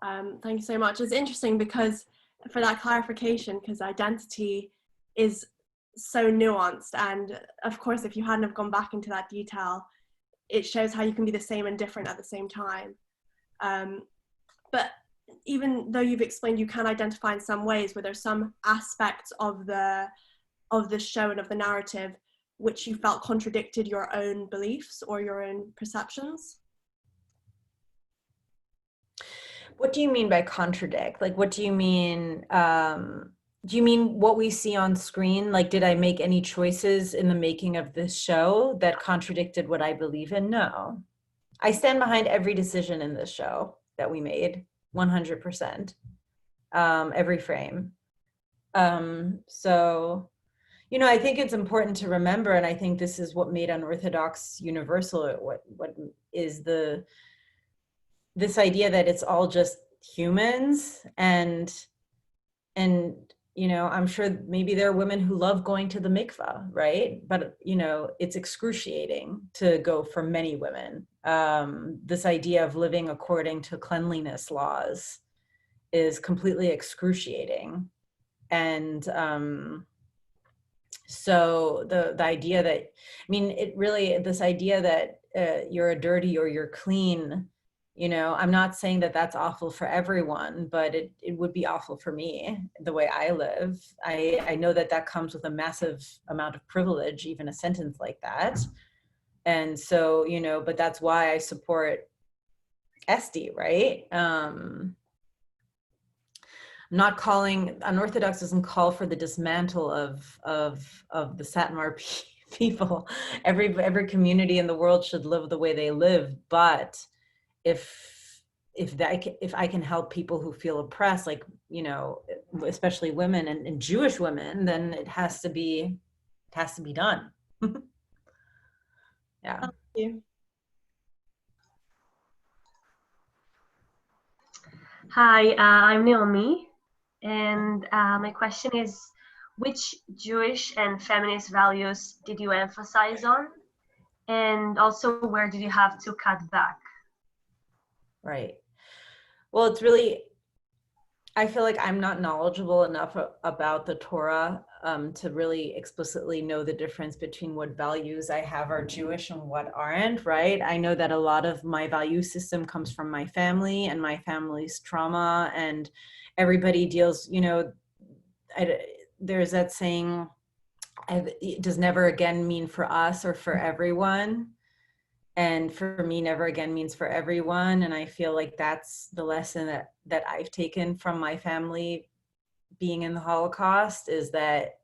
thank you so much. It's interesting because for that clarification, because identity is so nuanced, and of course, if you hadn't have gone back into that detail, it shows how you can be the same and different at the same time. But even though you've explained you can identify in some ways, were there some aspects of the show and of the narrative which you felt contradicted your own beliefs or your own perceptions? What do you mean by contradict? Like, what do you mean? Do you mean what we see on screen? Like, did I make any choices in the making of this show that contradicted what I believe in? No. I stand behind every decision in this show that we made, 100%, every frame. So, you know, I think it's important to remember, and I think this is what made Unorthodox universal. What is this idea that it's all just humans, and you know, I'm sure maybe there are women who love going to the mikvah, right? But, you know, it's excruciating to go for many women. This idea of living according to cleanliness laws is completely excruciating. And so the idea that, I mean, it really, this idea that you're a dirty or you're clean, you know, I'm not saying that that's awful for everyone, but it would be awful for me, the way I live. I know that that comes with a massive amount of privilege, even a sentence like that. And so, you know, but that's why I support Esti, right? Not calling, Unorthodox doesn't call for the dismantle of the Satmar people. Every community in the world should live the way they live, but if I can help people who feel oppressed, like, you know, especially women and Jewish women, then it has to be done. Yeah. Thank you. Hi, I'm Naomi, and my question is, which Jewish and feminist values did you emphasize on? And also, where did you have to cut back? Right. Well, it's really, I feel like I'm not knowledgeable enough about the Torah to really explicitly know the difference between what values I have are Jewish and what aren't, right? I know that a lot of my value system comes from my family and my family's trauma, and everybody deals, you know, there's that saying, it does never again mean for us or for everyone. And for me, never again means for everyone. And I feel like that's the lesson that I've taken from my family being in the Holocaust, is that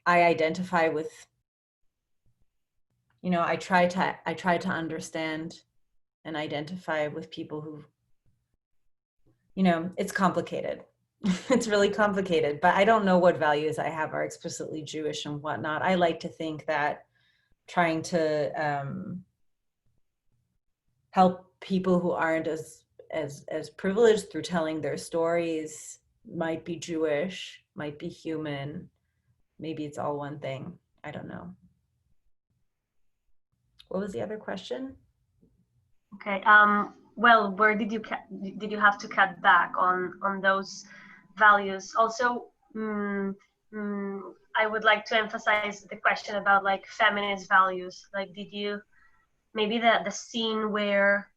I identify with, you know, I try to understand and identify with people who, you know, it's complicated. It's really complicated, but I don't know what values I have are explicitly Jewish and whatnot. I like to think that trying to help people who aren't as privileged through telling their stories might be Jewish, might be human, maybe it's all one thing. I don't know. What was the other question? Okay. Well, where did you have to cut back on those values? Also, I would like to emphasize the question about like feminist values. Like, did you maybe the scene where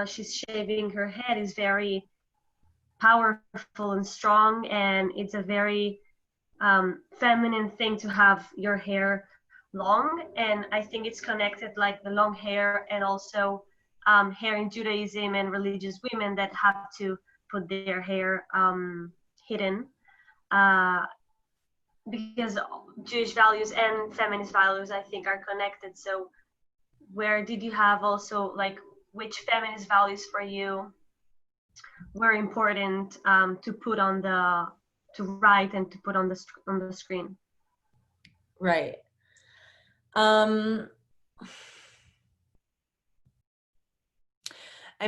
she's shaving her head is very powerful and strong, and it's a very feminine thing to have your hair long. And I think it's connected, like the long hair, and also hair in Judaism and religious women that have to put their hair hidden, because Jewish values and feminist values, I think, are connected. So where did you have also, like, which feminist values for you were important to put on to write and to put on the screen? Right. I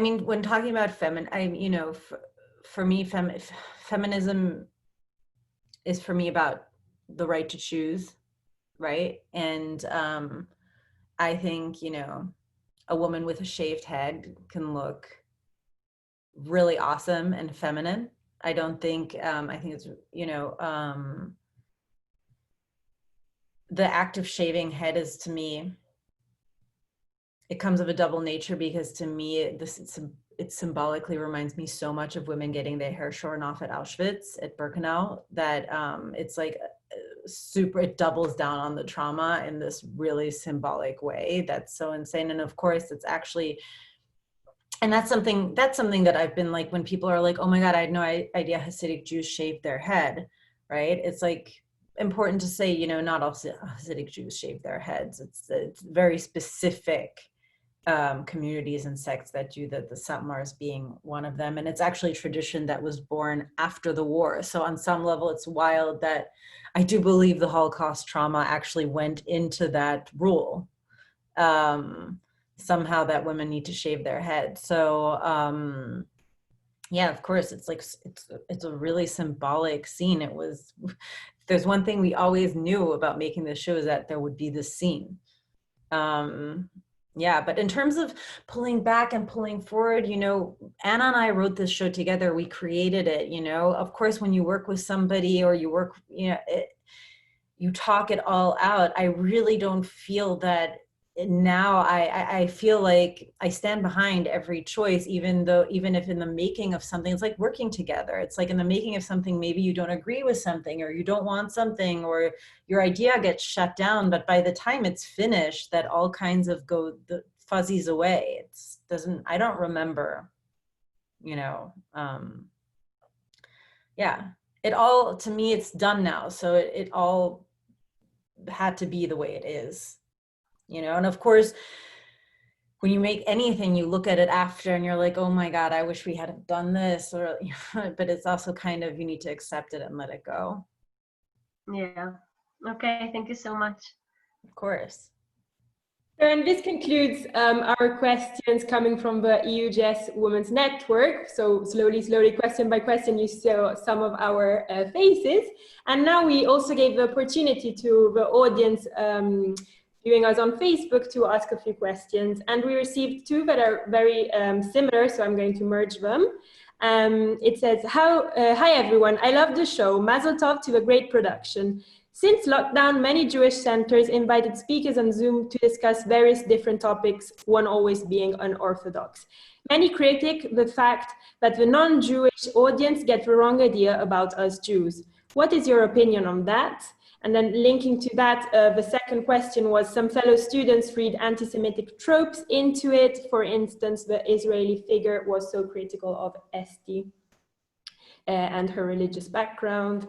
mean, when talking about for me, feminism is for me about the right to choose, right? And I think, a woman with a shaved head can look really awesome and feminine. I don't think, I think it's, the act of shaving head is, to me, it comes of a double nature, because to me, it symbolically reminds me so much of women getting their hair shorn off at Auschwitz, at Birkenau, that it's like it doubles down on the trauma in this really symbolic way that's so insane. And of course, it's actually, and that's something that I've been like, when people are like, oh my God, I had no idea Hasidic Jews shaved their head, right? It's like important to say, not all Hasidic Jews shave their heads. It's very specific communities and sects that do that, the Satmars being one of them. And it's actually a tradition that was born after the war. So on some level, it's wild that I do believe the Holocaust trauma actually went into that rule. Somehow that women need to shave their head. So yeah, of course, it's like, it's a really symbolic scene. It was, if there's one thing we always knew about making this show, is that there would be this scene. Yeah, but in terms of pulling back and pulling forward, Anna and I wrote this show together. We created it, Of course, when you work with somebody, or you work, you talk it all out. I really don't feel that now. I feel like I stand behind every choice, even if in the making of something, it's like working together. It's like in the making of something, maybe you don't agree with something, or you don't want something, or your idea gets shut down. But by the time it's finished, that all kinds of the fuzzies away. I don't remember, yeah, it all, to me, it's done now. So it all had to be the way it is. And of course, when you make anything, you look at it after and you're like, oh my God, I wish we had done this, or, but it's also kind of, you need to accept it and let it go. Yeah. Okay. Thank you so much. Of course. And this concludes our questions coming from the EUJS Women's Network. So slowly, question by question, you saw some of our faces. And now we also gave the opportunity to the audience viewing us on Facebook to ask a few questions. And we received two that are very similar, so I'm going to merge them. It says, hi everyone, I love the show. Mazel tov to a great production. Since lockdown, many Jewish centers invited speakers on Zoom to discuss various different topics, one always being unorthodox. Many critique the fact that the non-Jewish audience get the wrong idea about us Jews. What is your opinion on that? And then linking to that, the second question was, some fellow students read anti-Semitic tropes into it. For instance, the Israeli figure was so critical of Esti and her religious background.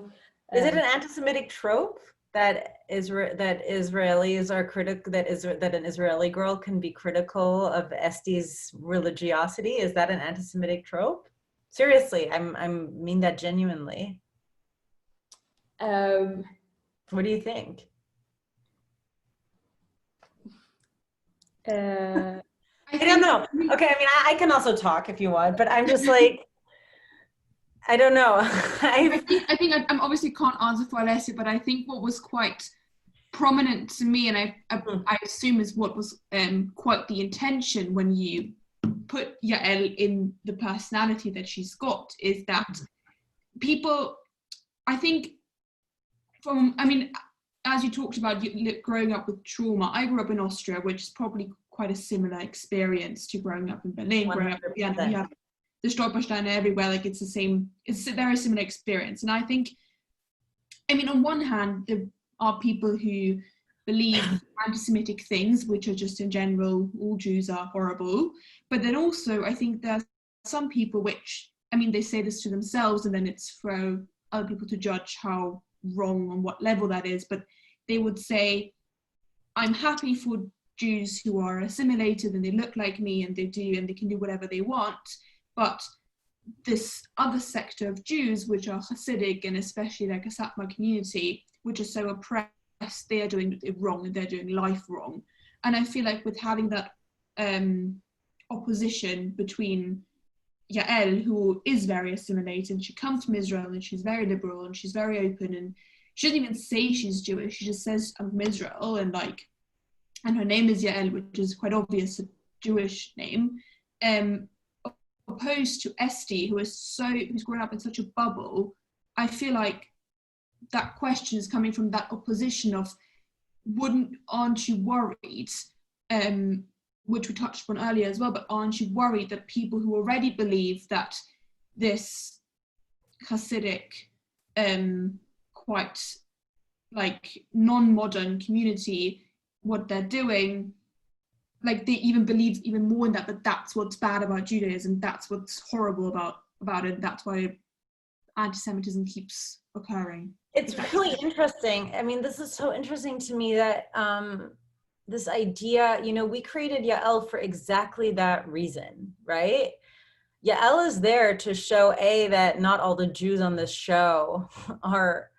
Is it an anti-Semitic trope that Israelis are critical, that an Israeli girl can be critical of Esti's religiosity? Is that an anti-Semitic trope? Seriously, I mean that genuinely. What do you think? I don't know. Okay, I mean, I can also talk if you want, but I'm just like, I don't know. I think I obviously can't answer for Alessia, but I think what was quite prominent to me, and I assume is what was quite the intention when you put Yael in the personality that she's got, is that people, I think, as you talked about growing up with trauma, I grew up in Austria, which is probably quite a similar experience to growing up in Berlin. Growing up, we have the Stolpersteine everywhere, like it's a very similar experience. And I think, I mean, on one hand, there are people who believe anti-Semitic things, which are just in general, all Jews are horrible. But then also, I think there are some people which, I mean, they say this to themselves, and then it's for other people to judge how wrong on what level that is. But they would say, I'm happy for Jews who are assimilated and they look like me and they can do whatever they want. But this other sector of Jews, which are Hasidic and especially like a Satmar community, which are so oppressed, they are doing it wrong and they're doing life wrong. And I feel like with having that opposition between Yael, who is very assimilated, she comes from Israel and she's very liberal and she's very open, and she doesn't even say she's Jewish, she just says I'm from Israel, and her name is Yael, which is quite obvious a Jewish name, opposed to Esti, who's grown up in such a bubble. I feel like that question is coming from that opposition of, aren't you worried, which we touched on earlier as well, but aren't you worried that people who already believe that this Hasidic, quite like non-modern community, what they're doing, like they even believe even more in that that's what's bad about Judaism, that's what's horrible about it, that's why anti-Semitism keeps occurring. It's really interesting. I mean, this is so interesting to me that this idea, we created Yael for exactly that reason, right? Yael is there to show, that not all the Jews on this show are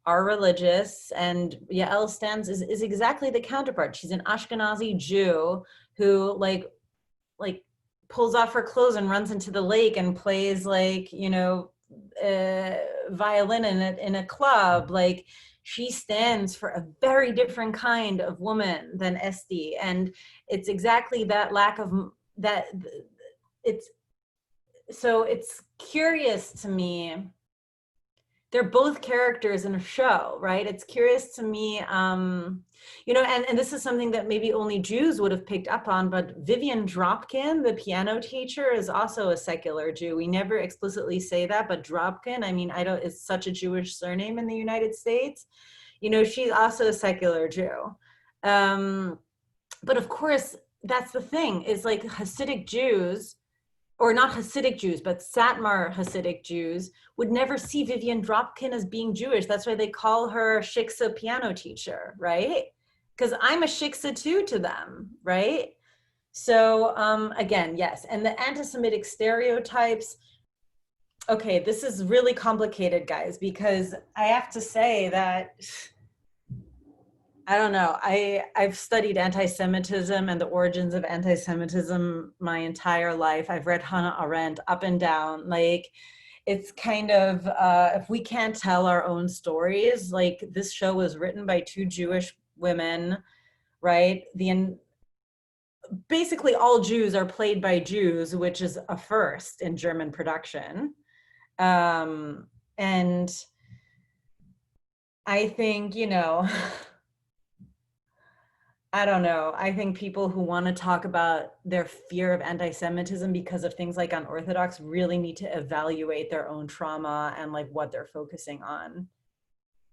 religious, and Yael is exactly the counterpart. She's an Ashkenazi Jew who like pulls off her clothes and runs into the lake and plays violin in a club. Like, she stands for a very different kind of woman than Esti, and it's exactly that lack of that. It's curious to me. They're both characters in a show, right? It's curious to me, and this is something that maybe only Jews would have picked up on, but Vivian Dropkin, the piano teacher, is also a secular Jew. We never explicitly say that, but Dropkin, it's such a Jewish surname in the United States. She's also a secular Jew. But of course, that's the thing, is like Hasidic Jews, or not Hasidic Jews, but Satmar Hasidic Jews, would never see Vivian Dropkin as being Jewish. That's why they call her Shiksa piano teacher, right? Because I'm a Shiksa too to them, right? So again, yes. And the anti-Semitic stereotypes, okay, this is really complicated, guys, because I have to say that, I don't know, I've studied anti-Semitism and the origins of anti-Semitism my entire life. I've read Hannah Arendt up and down. Like, it's kind of, if we can't tell our own stories, like, this show was written by two Jewish women, right? Basically all Jews are played by Jews, which is a first in German production. And I think, I don't know. I think people who want to talk about their fear of anti-Semitism because of things like Unorthodox really need to evaluate their own trauma and like what they're focusing on.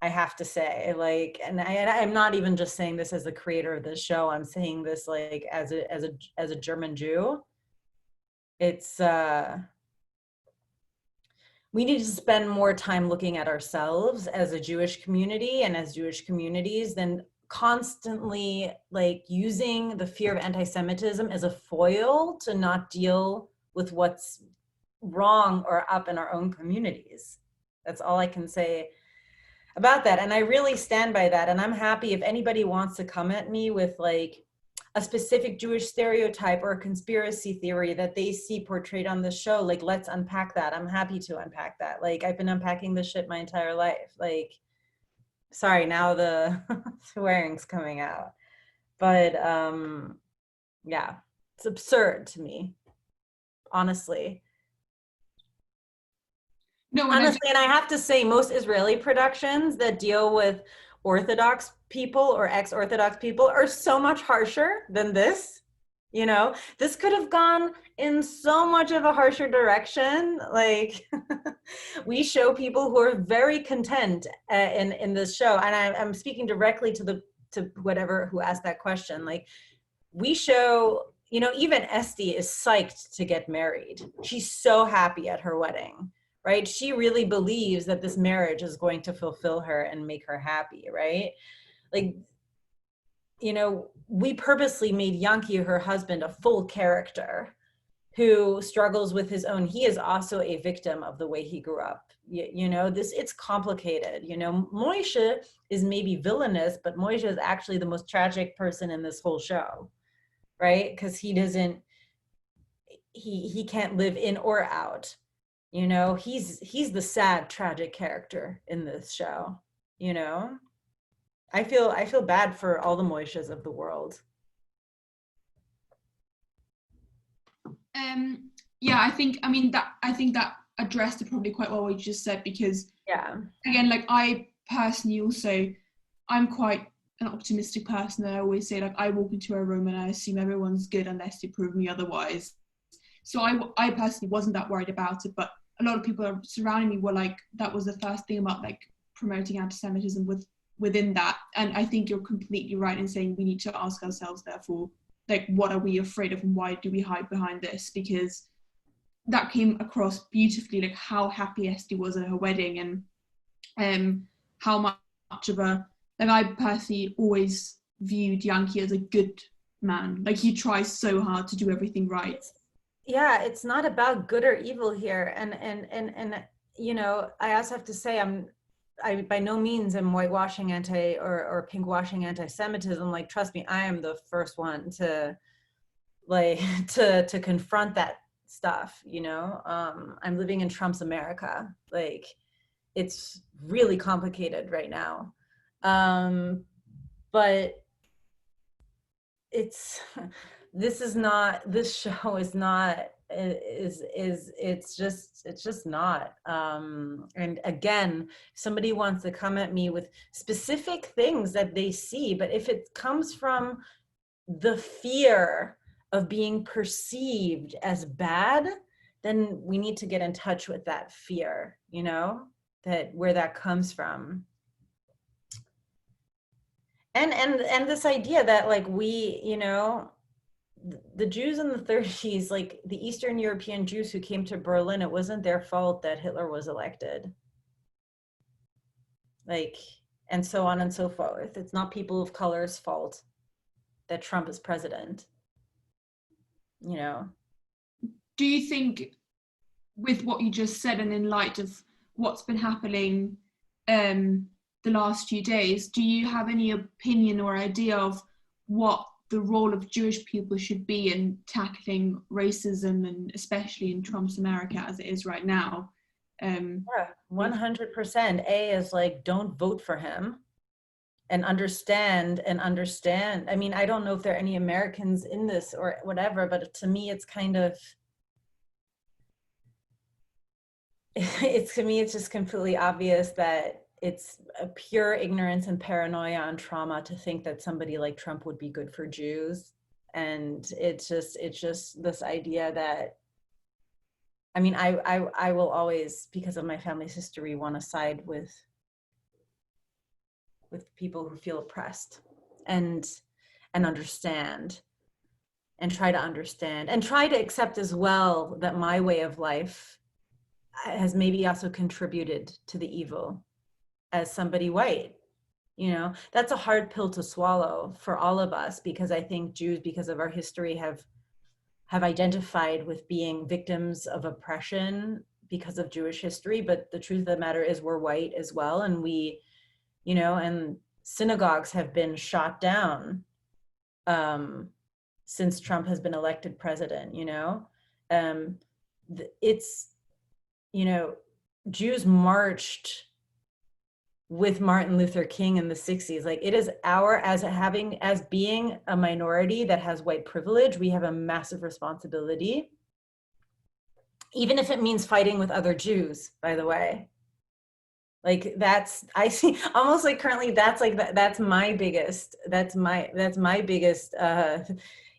I have to say, like, and I'm not even just saying this as the creator of this show. I'm saying this like as a German Jew. It's we need to spend more time looking at ourselves as a Jewish community and as Jewish communities than constantly like using the fear of anti-Semitism as a foil to not deal with what's wrong or up in our own communities. That's all I can say about that. And I really stand by that. And I'm happy if anybody wants to come at me with like a specific Jewish stereotype or a conspiracy theory that they see portrayed on the show, like, let's unpack that. I'm happy to unpack that. Like, I've been unpacking this shit my entire life. Like, sorry, now the swearing's coming out. But yeah, it's absurd to me, honestly. No, honestly, and I have to say, most Israeli productions that deal with Orthodox people or ex-Orthodox people are so much harsher than this. You know, this could have gone in so much of a harsher direction. Like, we show people who are very content in this show, and I'm speaking directly to whatever who asked that question. Like, we show, you know, even Esti is psyched to get married. She's so happy at her wedding, right? She really believes that this marriage is going to fulfill her and make her happy, right? Like, you know, we purposely made Yankee, her husband, a full character who struggles with his own. He is also a victim of the way he grew up. You know, it's complicated. You know, Moishe is maybe villainous, but Moishe is actually the most tragic person in this whole show, right? Because he can't live in or out. You know, he's the sad, tragic character in this show, you know? I feel bad for all the Moishes of the world. Yeah, I think that addressed it probably quite well what you just said, because yeah, again, like, I personally also, I'm quite an optimistic person, and I always say, like, I walk into a room and I assume everyone's good unless they prove me otherwise. So I personally wasn't that worried about it, but a lot of people surrounding me were like, that was the first thing about, like, promoting anti-Semitism within that. And I think you're completely right in saying we need to ask ourselves, therefore, like, what are we afraid of and why do we hide behind this? Because that came across beautifully, like how happy Esti was at her wedding, and how much of a, like, I personally always viewed Yankee as a good man. Like, he tries so hard to do everything right. Yeah, it's not about good or evil here. And you know, I also have to say, I by no means am whitewashing or pinkwashing anti-Semitism. Like, trust me, I am the first one to, like, to confront that stuff, you know. I'm living in Trump's America. Like, it's really complicated right now. But it's this show is not, it's just not. And again, somebody wants to come at me with specific things that they see, but if it comes from the fear of being perceived as bad, then we need to get in touch with that fear, you know, that where that comes from. And this idea that, like, we, you know, the Jews in the 30s, like the Eastern European Jews who came to Berlin, it wasn't their fault that Hitler was elected. Like, and so on and so forth. It's not people of color's fault that Trump is president, you know. Do you think, with what you just said and in light of what's been happening the last few days, do you have any opinion or idea of what the role of Jewish people should be in tackling racism, and especially in Trump's America as it is right now? Yeah, 100%. A is like, don't vote for him, and understand. I mean, I don't know if there are any Americans in this or whatever, but to me, it's kind of, to me, it's just completely obvious that it's a pure ignorance and paranoia and trauma to think that somebody like Trump would be good for Jews. And it's just this idea that, I mean, I will always, because of my family's history, want to side with people who feel oppressed, and understand, and try to understand, and try to accept as well that my way of life has maybe also contributed to the evil as somebody white. You know, that's a hard pill to swallow for all of us, because I think Jews, because of our history, have identified with being victims of oppression because of Jewish history. But the truth of the matter is, we're white as well, and we, you know, and synagogues have been shot down since Trump has been elected president, you know. It's, you know, Jews marched with Martin Luther King in the 60s. Like, it is as being a minority that has white privilege, we have a massive responsibility, even if it means fighting with other Jews, by the way. Like I see almost like currently that's my biggest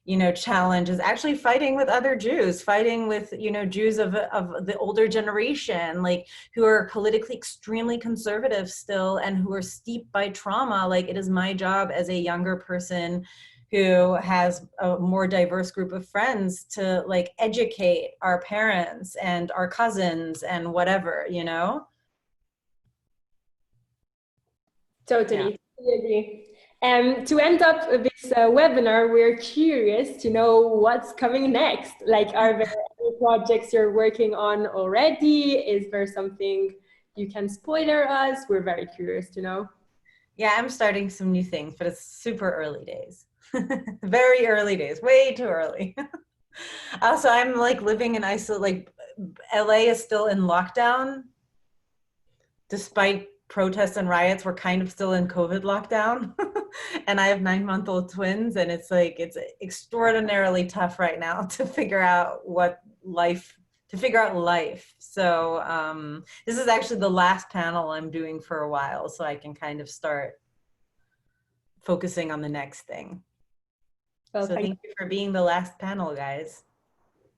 you know, challenge is actually fighting with other Jews, fighting with, you know, Jews of the older generation, like who are politically extremely conservative still and who are steeped by trauma. Like it is my job as a younger person who has a more diverse group of friends to like educate our parents and our cousins and whatever, you know? Totally, totally agree. To end up this webinar, we're curious to know what's coming next. Like, are there any projects you're working on already? Is there something you can spoiler us? We're very curious to know. Yeah, I'm starting some new things, but it's super early days. Very early days, way too early. Also, I'm like living in like LA is still in lockdown. Despite protests and riots, we're kind of still in COVID lockdown. And I have 9-month-old twins, and it's like, it's extraordinarily tough right now to figure out life. So this is actually the last panel I'm doing for a while, so I can kind of start focusing on the next thing. Well, So thank you for being the last panel, guys.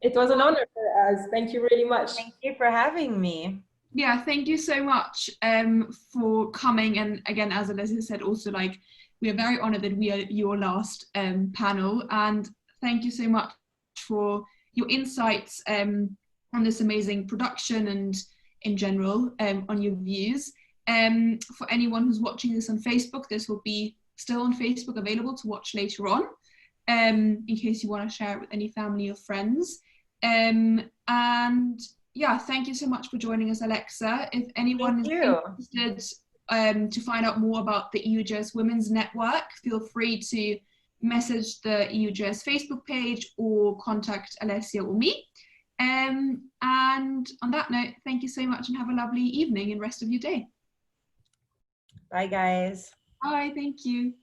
It was an honor for us. Thank you really much. Thank you for having me. Yeah, thank you so much for coming. And again, as Alessia said, also like we are very honored that we are your last panel. And thank you so much for your insights on this amazing production and in general on your views. For anyone who's watching this on Facebook, this will be still on Facebook available to watch later on, in case you want to share it with any family or friends. And yeah, thank you so much for joining us, Alexa. If anyone is interested to find out more about the EUJS Women's Network, feel free to message the EUJS Facebook page or contact Alessia or me. And on that note, thank you so much and have a lovely evening and rest of your day. Bye, guys. Bye, thank you.